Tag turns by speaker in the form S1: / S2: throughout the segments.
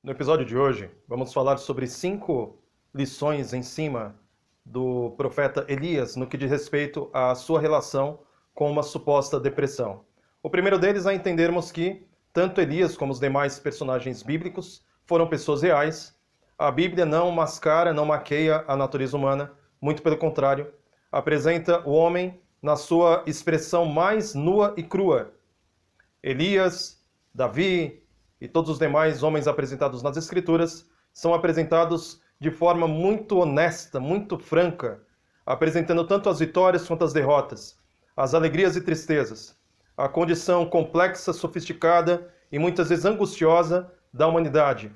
S1: No episódio de hoje, vamos falar sobre 5 lições em cima do profeta Elias no que diz respeito à sua relação com uma suposta depressão. O primeiro deles é entendermos que tanto Elias como os demais personagens bíblicos foram pessoas reais. A Bíblia não mascara, não maqueia a natureza humana, muito pelo contrário, apresenta o homem na sua expressão mais nua e crua. Elias, Davi e todos os demais homens apresentados nas Escrituras são apresentados de forma muito honesta, muito franca, apresentando tanto as vitórias quanto as derrotas, as alegrias e tristezas, a condição complexa, sofisticada e muitas vezes angustiosa da humanidade.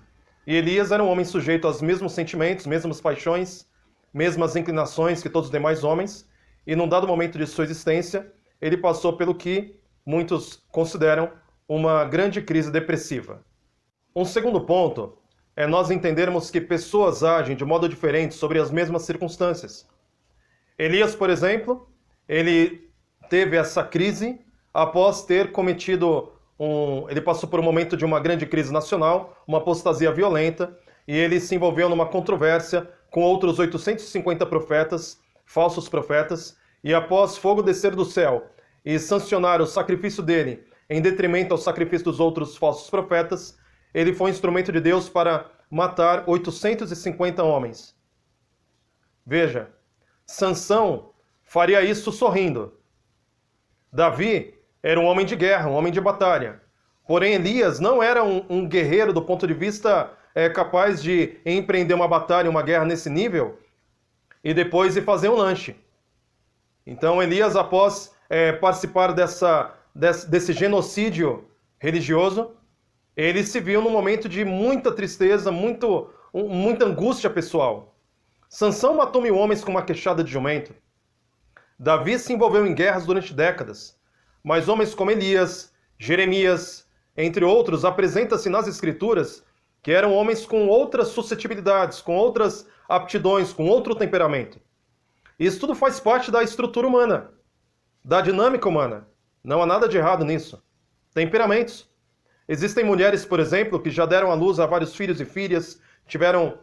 S1: E Elias era um homem sujeito aos mesmos sentimentos, mesmas paixões, mesmas inclinações que todos os demais homens, e num dado momento de sua existência, ele passou pelo que muitos consideram uma grande crise depressiva. Um segundo ponto é nós entendermos que pessoas agem de modo diferente sobre as mesmas circunstâncias. Elias, por exemplo, ele teve essa crise após ter cometido ele passou por um momento de uma grande crise nacional, uma apostasia violenta, e ele se envolveu numa controvérsia com outros 850 profetas, falsos profetas, e após fogo descer do céu e sancionar o sacrifício dele em detrimento ao sacrifício dos outros falsos profetas, ele foi instrumento de Deus para matar 850 homens. Veja, Sansão faria isso sorrindo. Davi era um homem de guerra, um homem de batalha. Porém, Elias não era um guerreiro do ponto de vista capaz de empreender uma batalha, uma guerra nesse nível, e depois ir fazer um lanche. Então, Elias, após participar desse genocídio religioso, ele se viu num momento de muita tristeza, muita angústia pessoal. Sansão matou 1000 homens com uma queixada de jumento. Davi se envolveu em guerras durante décadas. Mas homens como Elias, Jeremias, entre outros, apresenta-se nas Escrituras que eram homens com outras suscetibilidades, com outras aptidões, com outro temperamento. Isso tudo faz parte da estrutura humana, da dinâmica humana. Não há nada de errado nisso. Temperamentos. Existem mulheres, por exemplo, que já deram à luz a vários filhos e filhas, tiveram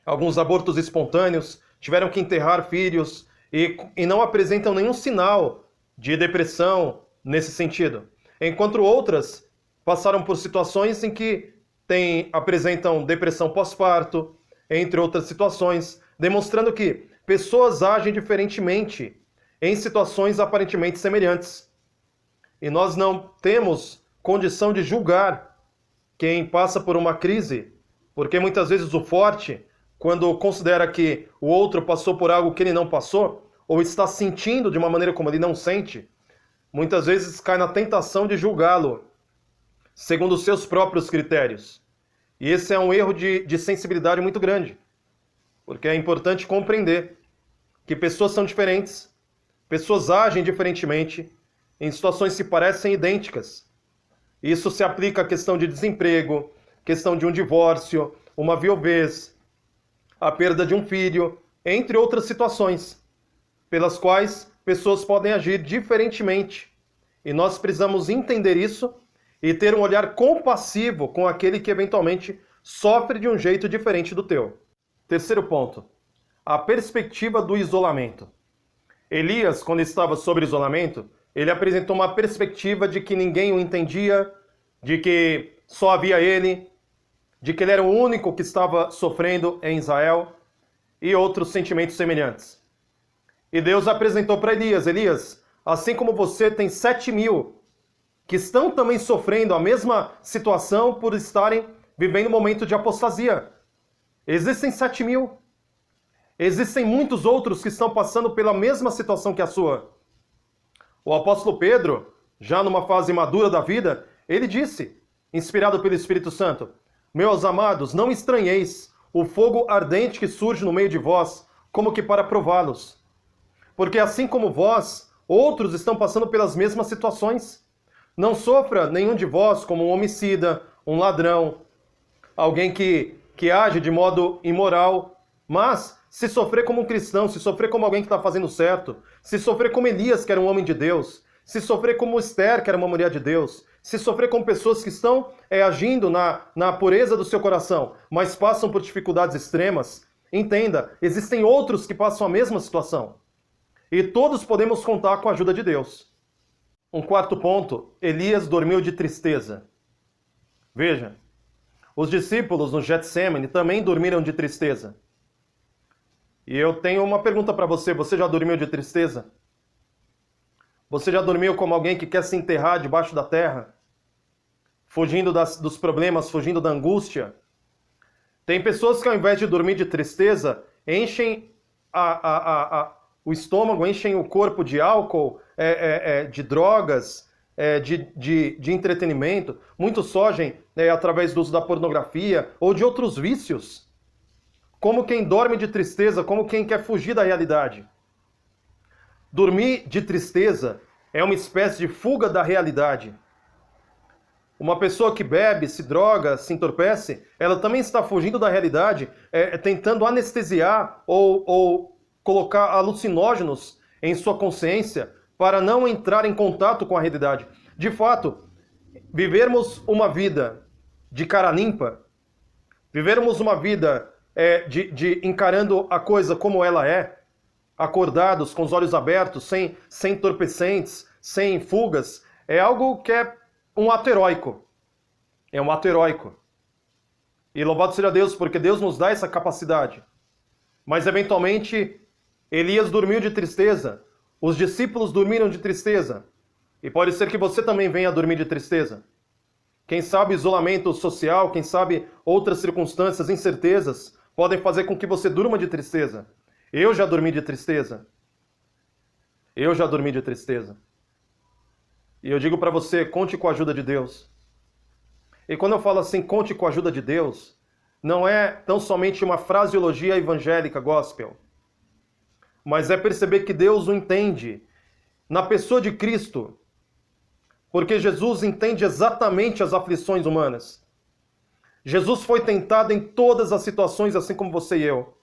S1: alguns abortos espontâneos, tiveram que enterrar filhos e não apresentam nenhum sinal de depressão nesse sentido. Enquanto outras passaram por situações em que apresentam depressão pós-parto, entre outras situações, demonstrando que pessoas agem diferentemente em situações aparentemente semelhantes. E nós não temos condição de julgar quem passa por uma crise, porque muitas vezes o forte, quando considera que o outro passou por algo que ele não passou, ou está sentindo de uma maneira como ele não sente, muitas vezes cai na tentação de julgá-lo, segundo os seus próprios critérios. E esse é um erro de sensibilidade muito grande, porque é importante compreender que pessoas são diferentes, pessoas agem diferentemente, em situações que parecem idênticas. Isso se aplica à questão de desemprego, questão de um divórcio, uma viuvez, a perda de um filho, entre outras situações, pelas quais pessoas podem agir diferentemente. E nós precisamos entender isso e ter um olhar compassivo com aquele que eventualmente sofre de um jeito diferente do teu. Terceiro ponto, a perspectiva do isolamento. Elias, quando estava sob isolamento, ele apresentou uma perspectiva de que ninguém o entendia, de que só havia ele, de que ele era o único que estava sofrendo em Israel e outros sentimentos semelhantes. E Deus apresentou para Elias: Elias, assim como você, tem 7.000 que estão também sofrendo a mesma situação por estarem vivendo um momento de apostasia. Existem 7.000. Existem muitos outros que estão passando pela mesma situação que a sua. O apóstolo Pedro, já numa fase madura da vida, ele disse, inspirado pelo Espírito Santo: meus amados, não estranheis o fogo ardente que surge no meio de vós, como que para prová-los. Porque assim como vós, outros estão passando pelas mesmas situações. Não sofra nenhum de vós como um homicida, um ladrão, alguém que age de modo imoral, mas se sofrer como um cristão, se sofrer como alguém que está fazendo certo, se sofrer como Elias, que era um homem de Deus, se sofrer como Esther, que era uma mulher de Deus, se sofrer com pessoas que estão agindo na pureza do seu coração, mas passam por dificuldades extremas, entenda, existem outros que passam a mesma situação. E todos podemos contar com a ajuda de Deus. Um quarto ponto, Elias dormiu de tristeza. Veja, os discípulos no Getsemane também dormiram de tristeza. E eu tenho uma pergunta para você, você já dormiu de tristeza? Você já dormiu como alguém que quer se enterrar debaixo da terra? Fugindo dos problemas, fugindo da angústia? Tem pessoas que ao invés de dormir de tristeza, enchem o estômago, enchem o corpo de álcool, de drogas, de entretenimento. Muitos fogem através do uso da pornografia ou de outros vícios. Como quem dorme de tristeza, como quem quer fugir da realidade. Dormir de tristeza é uma espécie de fuga da realidade. Uma pessoa que bebe, se droga, se entorpece, ela também está fugindo da realidade, tentando anestesiar ou colocar alucinógenos em sua consciência para não entrar em contato com a realidade. De fato, vivermos uma vida de cara limpa, vivermos uma vida de encarando a coisa como ela é, acordados, com os olhos abertos, sem entorpecentes, sem fugas, é algo que é um ato heróico. É um ato heróico. E louvado seja Deus, porque Deus nos dá essa capacidade. Mas, eventualmente, Elias dormiu de tristeza. Os discípulos dormiram de tristeza. E pode ser que você também venha a dormir de tristeza. Quem sabe isolamento social, quem sabe outras circunstâncias, incertezas, podem fazer com que você durma de tristeza. Eu já dormi de tristeza. Eu já dormi de tristeza. E eu digo para você, conte com a ajuda de Deus. E quando eu falo assim, conte com a ajuda de Deus, não é tão somente uma fraseologia evangélica gospel, mas é perceber que Deus o entende na pessoa de Cristo, porque Jesus entende exatamente as aflições humanas. Jesus foi tentado em todas as situações, assim como você e eu.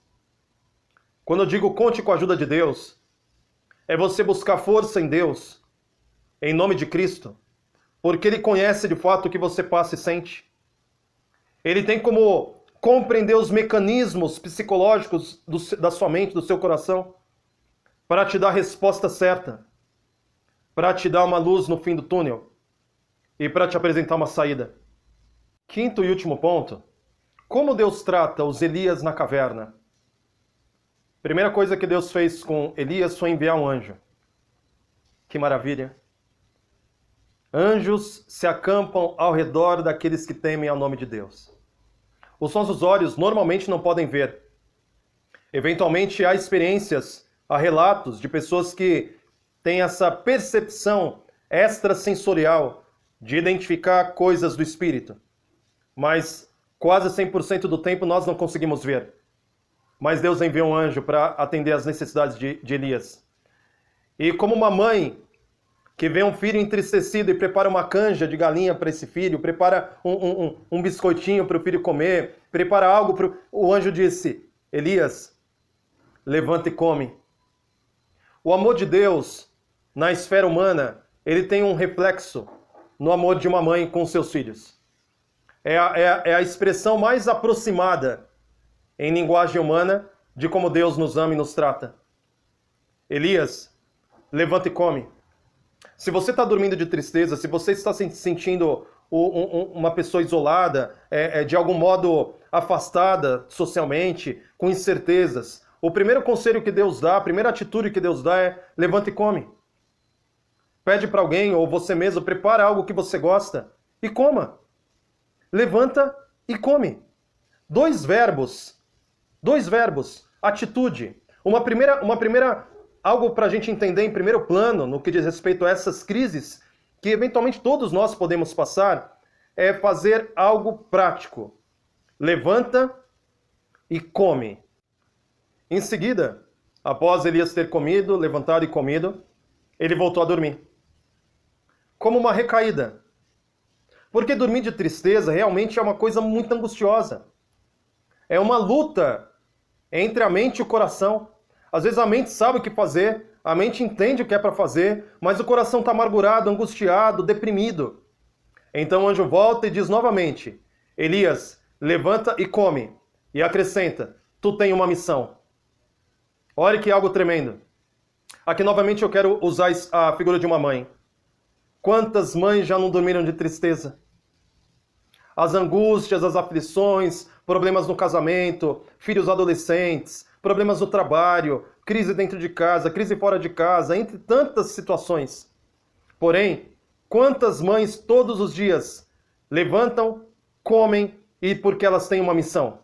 S1: Quando eu digo conte com a ajuda de Deus, é você buscar força em Deus, em nome de Cristo, porque Ele conhece de fato o que você passa e sente. Ele tem como compreender os mecanismos psicológicos da sua mente, do seu coração, para te dar a resposta certa, para te dar uma luz no fim do túnel e para te apresentar uma saída. Quinto e último ponto, como Deus trata os Elias na caverna? Primeira coisa que Deus fez com Elias foi enviar um anjo. Que maravilha! Anjos se acampam ao redor daqueles que temem ao nome de Deus. Os nossos olhos normalmente não podem ver. Eventualmente há experiências, há relatos de pessoas que têm essa percepção extrasensorial de identificar coisas do Espírito. Mas quase 100% do tempo nós não conseguimos ver. Mas Deus enviou um anjo para atender às necessidades de Elias. E como uma mãe que vê um filho entristecido e prepara uma canja de galinha para esse filho, prepara um biscoitinho para o filho comer, prepara algo para o anjo disse, Elias, levanta e come. O amor de Deus, na esfera humana, ele tem um reflexo no amor de uma mãe com seus filhos. É a expressão mais aproximada em linguagem humana de como Deus nos ama e nos trata. Elias, levanta e come. Se você está dormindo de tristeza, se você está se sentindo uma pessoa isolada, de algum modo afastada socialmente, com incertezas, o primeiro conselho que Deus dá, a primeira atitude que Deus dá é levanta e come. Pede para alguém ou você mesmo, prepara algo que você gosta e coma. Levanta e come. Dois verbos, atitude. Uma primeira algo para a gente entender em primeiro plano, no que diz respeito a essas crises, que eventualmente todos nós podemos passar, é fazer algo prático. Levanta e come. Em seguida, após Elias ter comido, levantado e comido, ele voltou a dormir. Como uma recaída. Porque dormir de tristeza realmente é uma coisa muito angustiosa. É uma luta entre a mente e o coração. Às vezes a mente sabe o que fazer, a mente entende o que é para fazer, mas o coração está amargurado, angustiado, deprimido. Então o anjo volta e diz novamente: Elias, levanta e come. E acrescenta: tu tem uma missão. Olha que algo tremendo. Aqui novamente eu quero usar a figura de uma mãe. Quantas mães já não dormiram de tristeza? As angústias, as aflições, problemas no casamento, filhos adolescentes, problemas no trabalho, crise dentro de casa, crise fora de casa, entre tantas situações. Porém, quantas mães todos os dias levantam, comem e porque elas têm uma missão?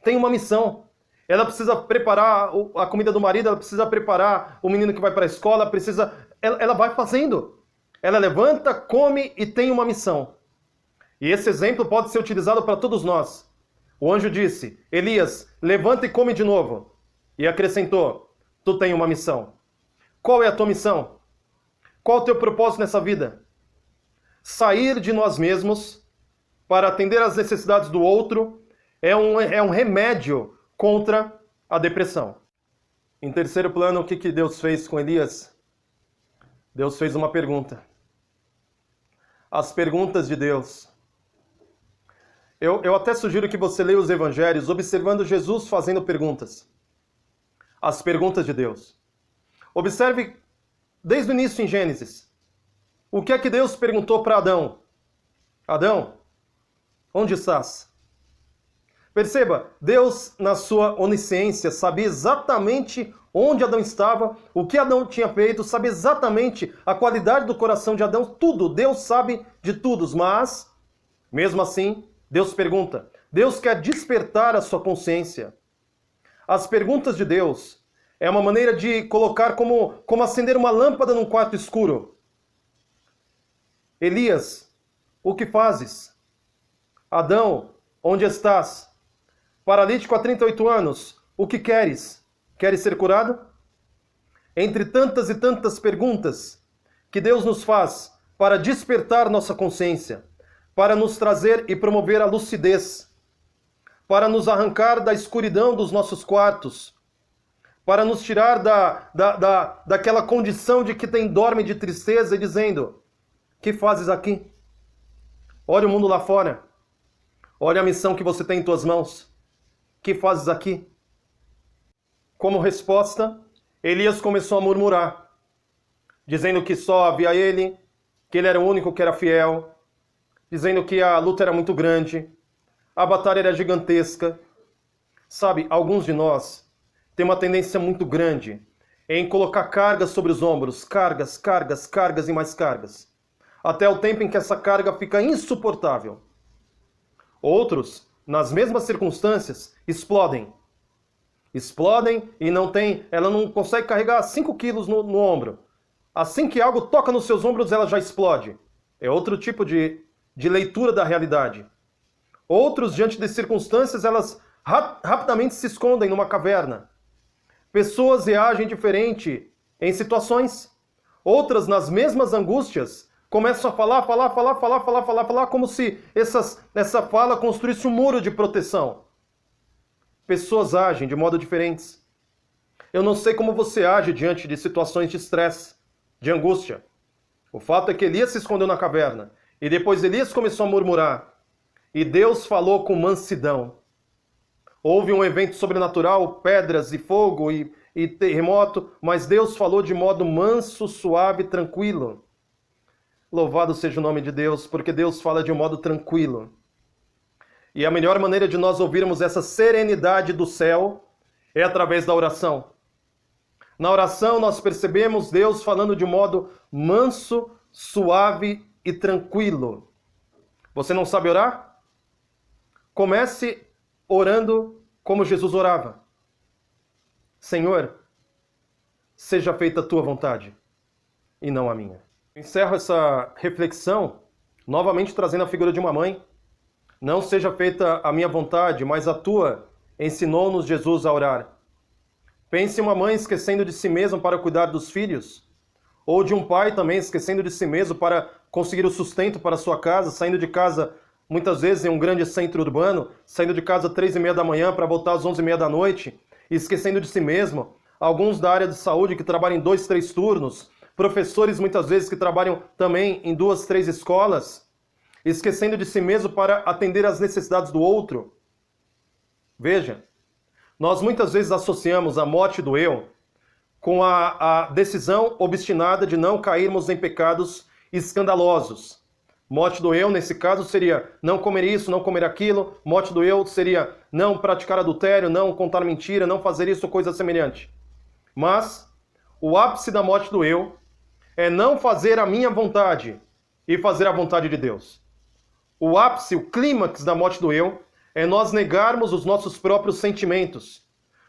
S1: Tem uma missão. Ela precisa preparar a comida do marido, ela precisa preparar o menino que vai para a escola, ela vai fazendo. Ela levanta, come e tem uma missão. E esse exemplo pode ser utilizado para todos nós. O anjo disse: Elias, levanta e come de novo. E acrescentou: tu tem uma missão. Qual é a tua missão? Qual é o teu propósito nessa vida? Sair de nós mesmos para atender às necessidades do outro é um remédio contra a depressão. Em terceiro plano, o que Deus fez com Elias? Deus fez uma pergunta. As perguntas de Deus. Eu até sugiro que você leia os evangelhos observando Jesus fazendo perguntas. As perguntas de Deus. Observe desde o início em Gênesis. O que é que Deus perguntou para Adão? Adão, onde estás? Perceba, Deus, na sua onisciência, sabia exatamente onde Adão estava, o que Adão tinha feito, sabia exatamente a qualidade do coração de Adão, tudo. Deus sabe de tudo, mas, mesmo assim, Deus pergunta. Deus quer despertar a sua consciência. As perguntas de Deus é uma maneira de colocar como acender uma lâmpada num quarto escuro. Elias, o que fazes? Adão, onde estás? Paralítico há 38 anos, o que queres? Queres ser curado? Entre tantas e tantas perguntas que Deus nos faz para despertar nossa consciência, para nos trazer e promover a lucidez, para nos arrancar da escuridão dos nossos quartos, para nos tirar daquela condição de que dorme de tristeza e dizendo: que fazes aqui? Olha o mundo lá fora. Olha a missão que você tem em tuas mãos. Que fazes aqui? Como resposta, Elias começou a murmurar, dizendo que só havia ele, que ele era o único que era fiel, dizendo que a luta era muito grande, a batalha era gigantesca. Sabe, alguns de nós têm uma tendência muito grande em colocar cargas sobre os ombros, cargas, cargas, cargas e mais cargas, até o tempo em que essa carga fica insuportável. Outros, nas mesmas circunstâncias, explodem. Explodem e ela não consegue carregar 5 quilos no ombro. Assim que algo toca nos seus ombros, ela já explode. É outro tipo de leitura da realidade. Outros, diante de circunstâncias, elas rapidamente se escondem numa caverna. Pessoas reagem diferente em situações. Outras, nas mesmas angústias, começam a falar, como se essa fala construísse um muro de proteção. Pessoas agem de modo diferentes. Eu não sei como você age diante de situações de estresse, de angústia. O fato é que Elias se escondeu na caverna, e depois Elias começou a murmurar, e Deus falou com mansidão. Houve um evento sobrenatural, pedras e fogo e terremoto, mas Deus falou de modo manso, suave, tranquilo. Louvado seja o nome de Deus, porque Deus fala de um modo tranquilo. E a melhor maneira de nós ouvirmos essa serenidade do céu é através da oração. Na oração nós percebemos Deus falando de um modo manso, suave e tranquilo. Você não sabe orar? Comece orando como Jesus orava. Senhor, seja feita a tua vontade e não a minha. Encerro essa reflexão novamente trazendo a figura de uma mãe. Não seja feita a minha vontade, mas a tua, ensinou-nos Jesus a orar. Pense em uma mãe esquecendo de si mesma para cuidar dos filhos, ou de um pai também esquecendo de si mesmo para conseguir o sustento para sua casa, saindo de casa muitas vezes em um grande centro urbano, saindo de casa às 3h30 da manhã para voltar às 11h30 da noite, e esquecendo de si mesmo. Alguns da área de saúde que trabalham em 2, 3 turnos, professores muitas vezes que trabalham também em 2, 3 escolas, esquecendo de si mesmo para atender às necessidades do outro. Veja, nós muitas vezes associamos a morte do eu com a decisão obstinada de não cairmos em pecados escandalosos. Morte do eu, nesse caso, seria não comer isso, não comer aquilo. Morte do eu seria não praticar adultério, não contar mentira, não fazer isso, coisa semelhante. Mas o ápice da morte do eu é não fazer a minha vontade e fazer a vontade de Deus. O ápice, o clímax da morte do eu é nós negarmos os nossos próprios sentimentos,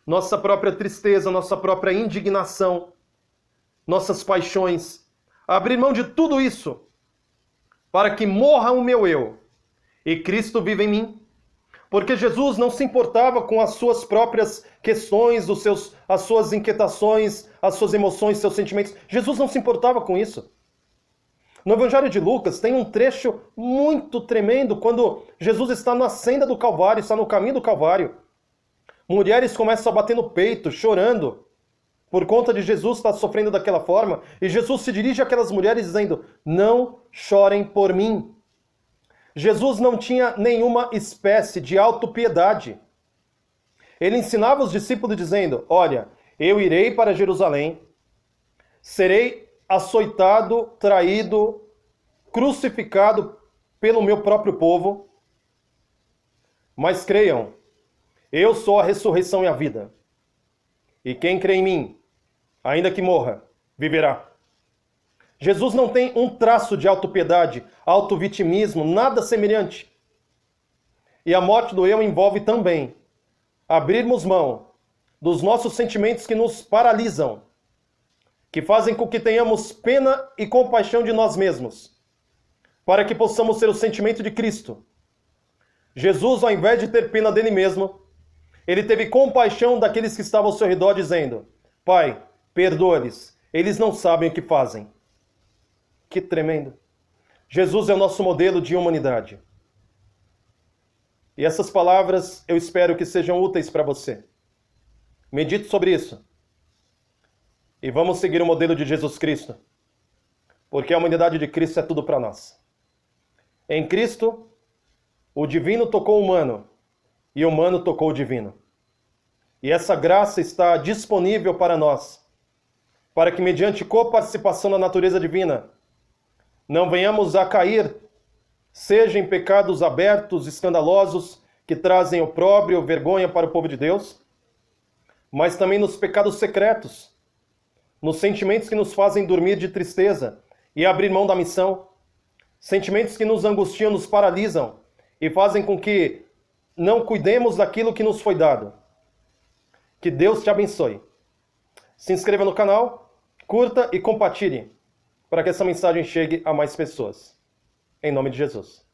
S1: nossa própria tristeza, nossa própria indignação, nossas paixões, abrir mão de tudo isso para que morra o meu eu e Cristo vive em mim. Porque Jesus não se importava com as suas próprias questões, as suas inquietações, as suas emoções, seus sentimentos. Jesus não se importava com isso. No Evangelho de Lucas tem um trecho muito tremendo quando Jesus está na senda do Calvário, está no caminho do Calvário. Mulheres começam a bater no peito, chorando, por conta de Jesus estar sofrendo daquela forma. E Jesus se dirige àquelas mulheres dizendo: não chorem por mim. Jesus não tinha nenhuma espécie de autopiedade. Ele ensinava os discípulos dizendo: olha, eu irei para Jerusalém, serei açoitado, traído, crucificado pelo meu próprio povo, mas creiam, eu sou a ressurreição e a vida. E quem crê em mim, ainda que morra, viverá. Jesus não tem um traço de autopiedade, autovitimismo, nada semelhante. E a morte do eu envolve também abrirmos mão dos nossos sentimentos que nos paralisam, que fazem com que tenhamos pena e compaixão de nós mesmos, para que possamos ter o sentimento de Cristo. Jesus, ao invés de ter pena dele mesmo, ele teve compaixão daqueles que estavam ao seu redor, dizendo: Pai, perdoa-lhes, eles não sabem o que fazem. Que tremendo! Jesus é o nosso modelo de humanidade. E essas palavras eu espero que sejam úteis para você. Medite sobre isso. E vamos seguir o modelo de Jesus Cristo. Porque a humanidade de Cristo é tudo para nós. Em Cristo, o divino tocou o humano e o humano tocou o divino. E essa graça está disponível para nós, para que mediante coparticipação da natureza divina, não venhamos a cair, seja em pecados abertos, escandalosos, que trazem opróbrio, vergonha para o povo de Deus, mas também nos pecados secretos, nos sentimentos que nos fazem dormir de tristeza e abrir mão da missão, sentimentos que nos angustiam, nos paralisam e fazem com que não cuidemos daquilo que nos foi dado. Que Deus te abençoe. Se inscreva no canal, curta e compartilhe, para que essa mensagem chegue a mais pessoas. Em nome de Jesus.